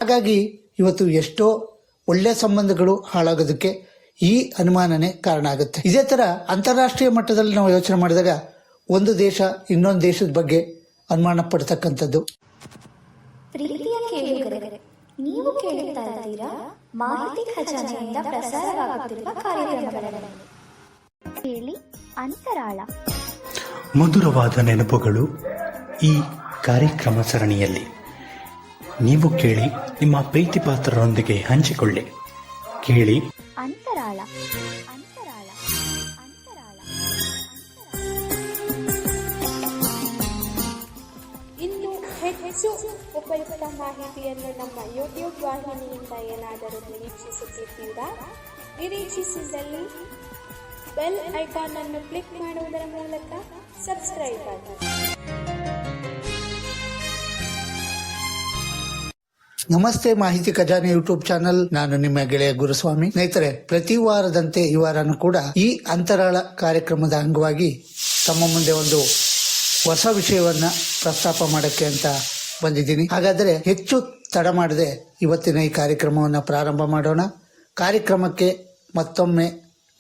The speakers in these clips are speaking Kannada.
ಹಾಗಾಗಿ ಇವತ್ತು ಎಷ್ಟೋ ಒಳ್ಳೆ ಸಂಬಂಧಗಳು ಹಾಳಾಗೋದಕ್ಕೆ ಈ ಅನುಮಾನನೇ ಕಾರಣ ಆಗುತ್ತೆ. ಇದೇ ತರ ಅಂತಾರಾಷ್ಟ್ರೀಯ ಮಟ್ಟದಲ್ಲಿ ನಾವು ಯೋಚನೆ ಮಾಡಿದಾಗ ಒಂದು ದೇಶ ಇನ್ನೊಂದು ದೇಶದ ಬಗ್ಗೆ ಅನುಮಾನ ಪಡ್ತಕ್ಕಂಥದ್ದು. ಪ್ರೀತಿಯ ಕೇಳುಗರೆ, ನೀವು ಕೇಳುತ್ತಾ ಇದ್ದೀರಾ ಮಾಹಿತಿ ಖಜಾನೆಯಿಂದ ಪ್ರಸಾರವಾಗುತ್ತಿರುವ ಕಾರ್ಯಕ್ರಮಗಳನ್ನು. ಕೇಳಿ ಅಂತರಾಳ. ಮಧುರವಾದ ನೆನಪುಗಳು ಈ ಕಾರ್ಯಕ್ರಮ ಸರಣಿಯಲ್ಲಿ. ನೀವು ಕೇಳಿ, ನಿಮ್ಮ ಪ್ರೀತಿ ಪಾತ್ರರೊಂದಿಗೆ ಹಂಚಿಕೊಳ್ಳಿ. ಕೇಳಿ ಅಂತರಾಳ. ಅಂತರಾಳ. ಅಂತರಾಳ. ಇನ್ನು ಹೆಚ್ಚು ಉಪಯುಕ್ತ ಮಾಹಿತಿಯನ್ನು ನಮ್ಮ ಯೂಟ್ಯೂಬ್ ವಾಹಿನಿಯಿಂದ ಏನಾದರೂ ನಿರೀಕ್ಷಿಸುತ್ತಿದ್ದೀರಾ? ನಿರೀಕ್ಷಿಸಿದಲ್ಲಿ ಬೆಲ್ ಐಕಾನ್ ಅನ್ನು ಕ್ಲಿಕ್ ಮಾಡುವುದರ ಮೂಲಕ ಸಬ್ಸ್ಕ್ರೈಬ್ ಆಗಿ. ನಮಸ್ತೆ ಮಾಹಿತಿ ಖಜಾನೆ ಯೂಟ್ಯೂಬ್ ಚಾನಲ್, ನಾನು ನಿಮ್ಮ ಗೆಳೆಯ ಗುರುಸ್ವಾಮಿ. ಸ್ನೇಹಿತರೆ, ಪ್ರತಿ ವಾರದಂತೆ ಈ ವಾರನೂ ಕೂಡ ಈ ಅಂತರಾಳ ಕಾರ್ಯಕ್ರಮದ ಅಂಗವಾಗಿ ತಮ್ಮ ಮುಂದೆ ಒಂದು ಹೊಸ ವಿಷಯವನ್ನ ಪ್ರಸ್ತಾಪ ಮಾಡಕ್ಕೆ ಅಂತ ಬಂದಿದ್ದೀನಿ. ಹಾಗಾದರೆ ಹೆಚ್ಚು ತಡ ಮಾಡದೆ ಇವತ್ತಿನ ಈ ಕಾರ್ಯಕ್ರಮವನ್ನ ಪ್ರಾರಂಭ ಮಾಡೋಣ. ಕಾರ್ಯಕ್ರಮಕ್ಕೆ ಮತ್ತೊಮ್ಮೆ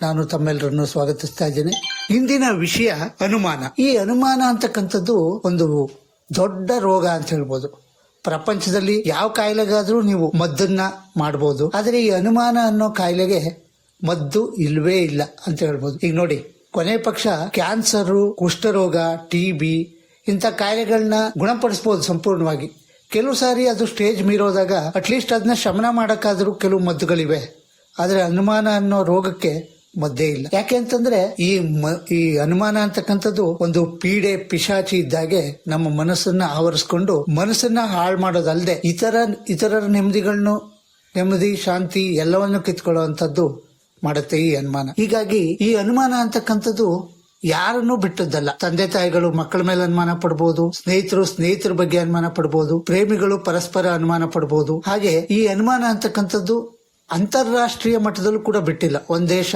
ನಾನು ತಮ್ಮೆಲ್ಲರನ್ನು ಸ್ವಾಗತಿಸ್ತಾ ಇದ್ದೀನಿ. ಇಂದಿನ ವಿಷಯ ಅನುಮಾನ. ಈ ಅನುಮಾನ ಅಂತಕ್ಕಂಥದ್ದು ಒಂದು ದೊಡ್ಡ ರೋಗ ಅಂತ ಹೇಳ್ಬೋದು. ಪ್ರಪಂಚದಲ್ಲಿ ಯಾವ ಕಾಯಿಲೆಗಾದ್ರೂ ನೀವು ಮದ್ದನ್ನ ಮಾಡಬಹುದು, ಆದ್ರೆ ಈ ಅನುಮಾನ ಅನ್ನೋ ಕಾಯಿಲೆಗೆ ಮದ್ದು ಇಲ್ವೇ ಇಲ್ಲ ಅಂತ ಹೇಳ್ಬೋದು. ಈಗ ನೋಡಿ, ಕೊನೆ ಪಕ್ಷ ಕ್ಯಾನ್ಸರ್, ಕುಷ್ಠರೋಗ, TB ಇಂಥ ಕಾಯಿಲೆಗಳನ್ನ ಗುಣಪಡಿಸಬಹುದು ಸಂಪೂರ್ಣವಾಗಿ. ಕೆಲವು ಸಾರಿ ಅದು ಸ್ಟೇಜ್ ಮೀರೋದಾಗ ಅಟ್ಲೀಸ್ಟ್ ಅದನ್ನ ಶಮನ ಮಾಡಕ್ಕಾದ್ರೂ ಕೆಲವು ಮದ್ದುಗಳಿವೆ. ಆದ್ರೆ ಅನುಮಾನ ಅನ್ನೋ ರೋಗಕ್ಕೆ ಮದ್ದೇ ಇಲ್ಲ. ಯಾಕೆ ಅಂತಂದ್ರೆ ಈ ಅನುಮಾನ ಅಂತಕ್ಕಂಥದ್ದು ಒಂದು ಪೀಡೆ, ಪಿಶಾಚಿ ಇದ್ದಾಗೆ ನಮ್ಮ ಮನಸ್ಸನ್ನ ಆವರಿಸ್ಕೊಂಡು ಮನಸ್ಸನ್ನ ಹಾಳು ಮಾಡೋದಲ್ಲದೆ ಇತರರ ನೆಮ್ಮದಿ, ಶಾಂತಿ ಎಲ್ಲವನ್ನು ಕಿತ್ಕೊಳ್ಳುವಂಥದ್ದು ಮಾಡುತ್ತೆ ಈ ಅನುಮಾನ. ಹೀಗಾಗಿ ಈ ಅನುಮಾನ ಅಂತಕ್ಕಂಥದ್ದು ಯಾರನ್ನೂ ಬಿಟ್ಟದ್ದಲ್ಲ. ತಂದೆ ತಾಯಿಗಳು ಮಕ್ಕಳ ಮೇಲೆ ಅನುಮಾನ ಪಡಬಹುದು, ಸ್ನೇಹಿತರ ಬಗ್ಗೆ ಅನುಮಾನ ಪಡಬಹುದು, ಪ್ರೇಮಿಗಳು ಪರಸ್ಪರ ಅನುಮಾನ ಪಡಬಹುದು. ಹಾಗೆ ಈ ಅನುಮಾನ ಅಂತಕ್ಕಂಥದ್ದು ಅಂತಾರಾಷ್ಟ್ರೀಯ ಮಟ್ಟದಲ್ಲೂ ಕೂಡ ಬಿಟ್ಟಿಲ್ಲ. ಒಂದ್ ದೇಶ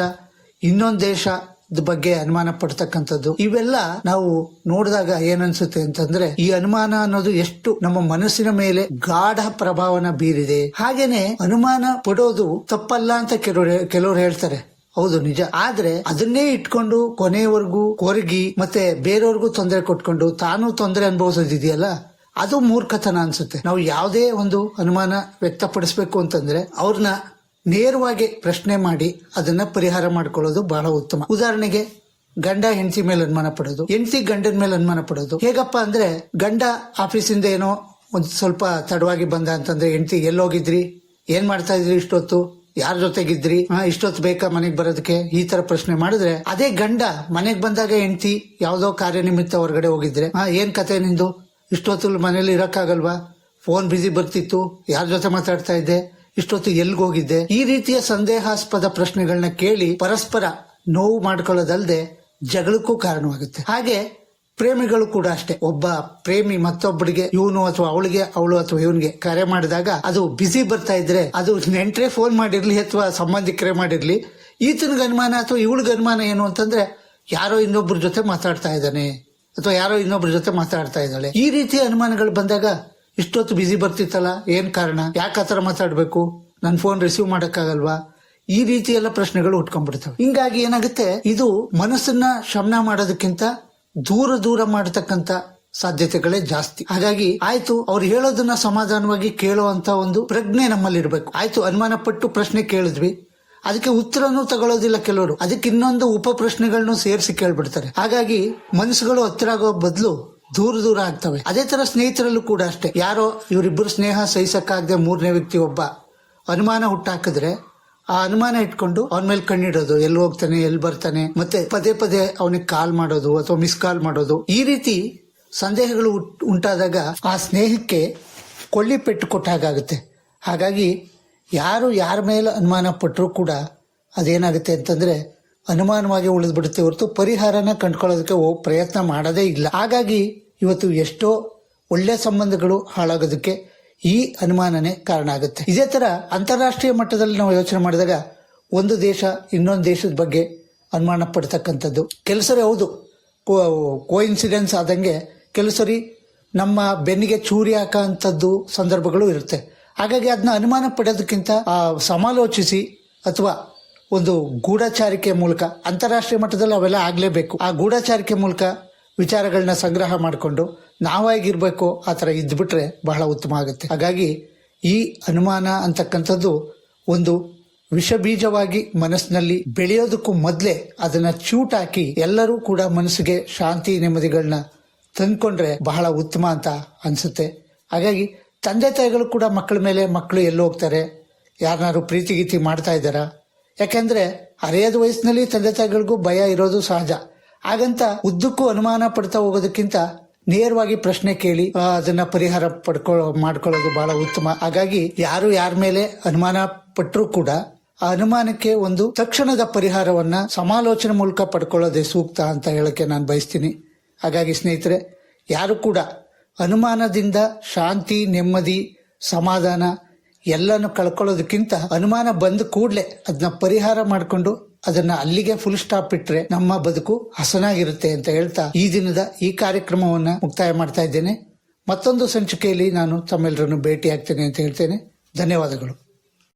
ಇನ್ನೊಂದ್ ದೇಶದ ಬಗ್ಗೆ ಅನುಮಾನ ಪಡ್ತಕ್ಕಂಥದ್ದು, ಇವೆಲ್ಲ ನಾವು ನೋಡಿದಾಗ ಏನನ್ಸುತ್ತೆ ಅಂತಂದ್ರೆ ಈ ಅನುಮಾನ ಅನ್ನೋದು ಎಷ್ಟು ನಮ್ಮ ಮನಸ್ಸಿನ ಮೇಲೆ ಗಾಢ ಪ್ರಭಾವನ ಬೀರಿದೆ. ಹಾಗೇನೆ ಅನುಮಾನ ಪಡೋದು ತಪ್ಪಲ್ಲ ಅಂತ ಕೆಲವರು ಹೇಳ್ತಾರೆ. ಹೌದು, ನಿಜ. ಆದ್ರೆ ಅದನ್ನೇ ಇಟ್ಕೊಂಡು ಕೊನೆಯವರೆಗೂ ಕೊರಗಿ ಮತ್ತೆ ಬೇರೆಯವ್ರಿಗೂ ತೊಂದರೆ ಕೊಟ್ಕೊಂಡು ತಾನು ತೊಂದರೆ ಅನುಭವಿಸೋದಿದೆಯಲ್ಲ, ಅದು ಮೂರ್ಖತನ ಅನ್ಸುತ್ತೆ. ನಾವು ಯಾವುದೇ ಒಂದು ಅನುಮಾನ ವ್ಯಕ್ತಪಡಿಸಬೇಕು ಅಂತಂದ್ರೆ ಅವ್ರನ್ನ ನೇರವಾಗಿ ಪ್ರಶ್ನೆ ಮಾಡಿ ಅದನ್ನ ಪರಿಹಾರ ಮಾಡ್ಕೊಳ್ಳೋದು ಬಹಳ ಉತ್ತಮ. ಉದಾಹರಣೆಗೆ, ಗಂಡ ಹೆಂಡತಿ ಮೇಲೆ ಅನುಮಾನ ಪಡೋದು, ಹೆಂಡತಿ ಗಂಡನ ಮೇಲೆ ಅನುಮಾನ ಪಡೋದು. ಹೇಗಪ್ಪ ಅಂದ್ರೆ, ಗಂಡ ಆಫೀಸಿಂದ ಏನೋ ಒಂದ್ ಸ್ವಲ್ಪ ತಡವಾಗಿ ಬಂದ ಅಂತಂದ್ರೆ ಹೆಂಡತಿ ಎಲ್ಲೋಗಿದ್ರಿ, ಏನ್ ಮಾಡ್ತಾ ಇದ್ರಿ ಇಷ್ಟೊತ್ತು, ಯಾರ ಜೊತೆಗಿದ್ರಿ, ಇಷ್ಟೊತ್ತು ಬೇಕಾ ಮನೆಗ್ ಬರೋದಕ್ಕೆ, ಈ ತರ ಪ್ರಶ್ನೆ ಮಾಡಿದ್ರೆ, ಅದೇ ಗಂಡ ಮನೆಗ್ ಬಂದಾಗ ಹೆಂಡತಿ ಯಾವ್ದೋ ಕಾರ್ಯನಿಮಿತ್ತ ಹೊರಗಡೆ ಹೋಗಿದ್ರೆ, ಏನ್ ಕತೆ ನಿಂದು, ಇಷ್ಟೊತ್ತು ಮನೇಲಿ ಇರಕ್ಕಾಗಲ್ವಾ, ಫೋನ್ ಬಿಸಿ ಬರ್ತಿತ್ತು, ಯಾರ ಜೊತೆ ಮಾತಾಡ್ತಾ ಇದ್ದೆ, ಇಷ್ಟೊತ್ತು ಎಲ್ಗೋಗಿದ್ದೆ, ಈ ರೀತಿಯ ಸಂದೇಹಾಸ್ಪದ ಪ್ರಶ್ನೆಗಳನ್ನ ಕೇಳಿ ಪರಸ್ಪರ ನೋವು ಮಾಡ್ಕೊಳ್ಳೋದಲ್ಲದೆ ಜಗಳಕ್ಕೂ ಕಾರಣವಾಗುತ್ತೆ. ಹಾಗೆ ಪ್ರೇಮಿಗಳು ಕೂಡ ಅಷ್ಟೇ. ಒಬ್ಬ ಪ್ರೇಮಿ ಮತ್ತೊಬ್ಬರಿಗೆ, ಇವನು ಅಥವಾ ಅವಳಿಗೆ, ಅವಳು ಅಥವಾ ಇವನ್ಗೆ ಕರೆ ಮಾಡಿದಾಗ ಅದು ಬಿಸಿ ಬರ್ತಾ ಇದ್ರೆ, ಅದು ನೆಂಟ್ರೆ ಫೋನ್ ಮಾಡಿರ್ಲಿ ಅಥವಾ ಸಂಬಂಧಿಕರೇ ಮಾಡಿರ್ಲಿ, ಈತನಿಗೆ ಅನುಮಾನ ಅಥವಾ ಇವಳಿಗೆ ಅನುಮಾನ ಏನು ಅಂತಂದ್ರೆ, ಯಾರೋ ಇನ್ನೊಬ್ಬರ ಜೊತೆ ಮಾತಾಡ್ತಾ ಇದ್ದಾನೆ ಅಥವಾ ಯಾರೋ ಇನ್ನೊಬ್ಬರ ಜೊತೆ ಮಾತಾಡ್ತಾ ಇದ್ದಾಳೆ. ಈ ರೀತಿಯ ಅನುಮಾನಗಳು ಬಂದಾಗ ಇಷ್ಟೊತ್ತು ಬಿಸಿ ಬರ್ತಿತ್ತಲ್ಲ, ಏನ್ ಕಾರಣ, ಯಾಕೆ ಆತರ ಮಾತಾಡ್ಬೇಕು, ನನ್ ಫೋನ್ ರಿಸೀವ್ ಮಾಡಕ್ಕಾಗಲ್ವಾ, ಈ ರೀತಿ ಎಲ್ಲ ಪ್ರಶ್ನೆಗಳು ಉಟ್ಕೊಂಡ್ಬಿಡ್ತವೆ. ಹಿಂಗಾಗಿ ಏನಾಗುತ್ತೆ, ಇದು ಮನಸ್ಸನ್ನ ಶಮನ ಮಾಡೋದಕ್ಕಿಂತ ದೂರ ಮಾಡತಕ್ಕಂತ ಸಾಧ್ಯತೆಗಳೇ ಜಾಸ್ತಿ. ಹಾಗಾಗಿ ಆಯ್ತು, ಅವ್ರು ಹೇಳೋದನ್ನ ಸಮಾಧಾನವಾಗಿ ಕೇಳೋ ಅಂತ ಒಂದು ಪ್ರಜ್ಞೆ ನಮ್ಮಲ್ಲಿ ಇರ್ಬೇಕು. ಆಯ್ತು, ಅನುಮಾನ ಪಟ್ಟು ಪ್ರಶ್ನೆ ಕೇಳಿದ್ವಿ, ಅದಕ್ಕೆ ಉತ್ತರನೂ ತಗೊಳ್ಳೋದಿಲ್ಲ ಕೆಲವರು, ಅದಕ್ಕೆ ಇನ್ನೊಂದು ಉಪ ಪ್ರಶ್ನೆಗಳನ್ನು ಸೇರಿಸಿ ಕೇಳ್ಬಿಡ್ತಾರೆ. ಹಾಗಾಗಿ ಮನಸ್ಸುಗಳು ಹತ್ತಿರ ಆಗೋ ಬದಲು ದೂರ ಆಗ್ತವೆ. ಅದೇ ತರ ಸ್ನೇಹಿತರಲ್ಲೂ ಕೂಡ ಅಷ್ಟೇ. ಯಾರೋ ಇವರಿಬ್ಬರು ಸ್ನೇಹ ಸಹಿಸಕ್ಕಾಗದೆ ಮೂರನೇ ವ್ಯಕ್ತಿ ಒಬ್ಬ ಅನುಮಾನ ಹುಟ್ಟಾಕಿದ್ರೆ, ಆ ಅನುಮಾನ ಇಟ್ಕೊಂಡು ಅವನ ಮೇಲೆ ಕಣ್ಣಿಡೋದು, ಎಲ್ಲಿ ಹೋಗ್ತಾನೆ, ಎಲ್ಲಿ ಬರ್ತಾನೆ, ಮತ್ತೆ ಪದೇ ಅವನಿಗೆ ಕಾಲ್ ಮಾಡೋದು ಅಥವಾ ಮಿಸ್ ಕಾಲ್ ಮಾಡೋದು, ಈ ರೀತಿ ಸಂದೇಹಗಳು ಉಂಟಾದಾಗ ಆ ಸ್ನೇಹಕ್ಕೆ ಕೊಳ್ಳಿ ಪೆಟ್ಟು ಕೊಟ್ಟ ಹಾಗಾಗುತ್ತೆ. ಹಾಗಾಗಿ ಯಾರು ಯಾರ ಮೇಲೆ ಅನುಮಾನ ಪಟ್ಟರೂ ಕೂಡ ಅದೇನಾಗುತ್ತೆ ಅಂತಂದ್ರೆ ಅನುಮಾನವಾಗಿ ಉಳಿದ್ಬಿಡುತ್ತೆ ಹೊರತು ಪರಿಹಾರನ ಕಂಡುಕೊಳ್ಳೋದಕ್ಕೆ ಪ್ರಯತ್ನ ಮಾಡೋದೇ ಇಲ್ಲ. ಹಾಗಾಗಿ ಇವತ್ತು ಎಷ್ಟೋ ಒಳ್ಳೆ ಸಂಬಂಧಗಳು ಹಾಳಾಗೋದಕ್ಕೆ ಈ ಅನುಮಾನನೇ ಕಾರಣ ಆಗುತ್ತೆ. ಇದೇ ತರ ಅಂತಾರಾಷ್ಟ್ರೀಯ ಮಟ್ಟದಲ್ಲಿ ನಾವು ಯೋಚನೆ ಮಾಡಿದಾಗ ಒಂದು ದೇಶ ಇನ್ನೊಂದು ದೇಶದ ಬಗ್ಗೆ ಅನುಮಾನ ಪಡ್ತಕ್ಕಂಥದ್ದು ಕೆಲಸರೇ ಹೌದು. ಕೋಇನ್ಸಿಡೆನ್ಸ್ ಆದಂಗೆ ಕೆಲವು ಸರಿ ನಮ್ಮ ಬೆನ್ನಿಗೆ ಚೂರಿ ಹಾಕೋಂಥದ್ದು ಸಂದರ್ಭಗಳು ಇರುತ್ತೆ. ಹಾಗಾಗಿ ಅದನ್ನ ಅನುಮಾನ ಪಡೋದಕ್ಕಿಂತ ಸಮಾಲೋಚಿಸಿ ಅಥವಾ ಒಂದು ಗೂಢಚಾರಿಕೆ ಮೂಲಕ, ಅಂತಾರಾಷ್ಟ್ರೀಯ ಮಟ್ಟದಲ್ಲಿ ಅವೆಲ್ಲ ಆಗಲೇಬೇಕು, ಆ ಗೂಢಚಾರಿಕೆ ಮೂಲಕ ವಿಚಾರಗಳನ್ನ ಸಂಗ್ರಹ ಮಾಡಿಕೊಂಡು ನಾವಾಗಿರ್ಬೇಕು ಆ ಥರ ಇದ್ಬಿಟ್ರೆ ಬಹಳ ಉತ್ತಮ ಆಗುತ್ತೆ. ಹಾಗಾಗಿ ಈ ಅನುಮಾನ ಅಂತಕ್ಕಂಥದ್ದು ಒಂದು ವಿಷ ಬೀಜವಾಗಿ ಮನಸ್ಸಿನಲ್ಲಿ ಬೆಳೆಯೋದಕ್ಕೂ ಮೊದಲೇ ಅದನ್ನ ಚೂಟಾಕಿ ಎಲ್ಲರೂ ಕೂಡ ಮನಸ್ಸಿಗೆ ಶಾಂತಿ ನೆಮ್ಮದಿಗಳನ್ನ ತಂದ್ಕೊಂಡ್ರೆ ಬಹಳ ಉತ್ತಮ ಅಂತ ಅನ್ಸುತ್ತೆ. ಹಾಗಾಗಿ ತಂದೆ ತಾಯಿಗಳು ಕೂಡ ಮಕ್ಕಳ ಮೇಲೆ, ಮಕ್ಕಳು ಎಲ್ಲಿ ಹೋಗ್ತಾರೆ, ಯಾರನ್ನಾರು ಪ್ರೀತಿ ಗೀತಿ ಮಾಡ್ತಾ ಇದ್ದಾರಾ, ಯಾಕೆಂದ್ರೆ ಹರೆಯದ ವಯಸ್ಸಿನಲ್ಲಿ ತಂದೆ ತಾಯಿಗಳಿಗೂ ಭಯ ಇರೋದು ಸಹಜ. ಹಾಗಂತ ಉದ್ದಕ್ಕೂ ಅನುಮಾನ ಪಡ್ತಾ ಹೋಗೋದಕ್ಕಿಂತ ನೇರವಾಗಿ ಪ್ರಶ್ನೆ ಕೇಳಿ ಅದನ್ನ ಪರಿಹಾರ ಮಾಡ್ಕೊಳ್ಳೋದು ಬಹಳ ಉತ್ತಮ. ಹಾಗಾಗಿ ಯಾರು ಯಾರ ಮೇಲೆ ಅನುಮಾನ ಪಟ್ಟರೂ ಕೂಡ ಆ ಅನುಮಾನಕ್ಕೆ ಒಂದು ತಕ್ಷಣದ ಪರಿಹಾರವನ್ನ ಸಮಾಲೋಚನೆ ಮೂಲಕ ಪಡ್ಕೊಳ್ಳೋದೇ ಸೂಕ್ತ ಅಂತ ಹೇಳಕ್ಕೆ ನಾನು ಬಯಸ್ತೀನಿ. ಹಾಗಾಗಿ ಸ್ನೇಹಿತರೆ, ಯಾರು ಕೂಡ ಅನುಮಾನದಿಂದ ಶಾಂತಿ, ನೆಮ್ಮದಿ, ಸಮಾಧಾನ ಎಲ್ಲನೂ ಕಳ್ಕೊಳ್ಳೋದಕ್ಕಿಂತ ಅನುಮಾನ ಬಂದ ಕೂಡಲೇ ಅದನ್ನ ಪರಿಹಾರ ಮಾಡಿಕೊಂಡು ಅದನ್ನ ಅಲ್ಲಿಗೆ ಫುಲ್ ಸ್ಟಾಪ್ ಇಟ್ರೆ ನಮ್ಮ ಬದುಕು ಹಸನಾಗಿರುತ್ತೆ ಅಂತ ಹೇಳ್ತಾ ಈ ದಿನದ ಈ ಕಾರ್ಯಕ್ರಮವನ್ನ ಮುಕ್ತಾಯ ಮಾಡ್ತಾ ಇದ್ದೇನೆ. ಮತ್ತೊಂದು ಸಂಚಿಕೆಯಲ್ಲಿ ನಾನು ತಮ್ಮೆಲ್ಲರನ್ನು ಭೇಟಿ ಆಗ್ತೇನೆ ಅಂತ ಹೇಳ್ತೇನೆ. ಧನ್ಯವಾದಗಳು.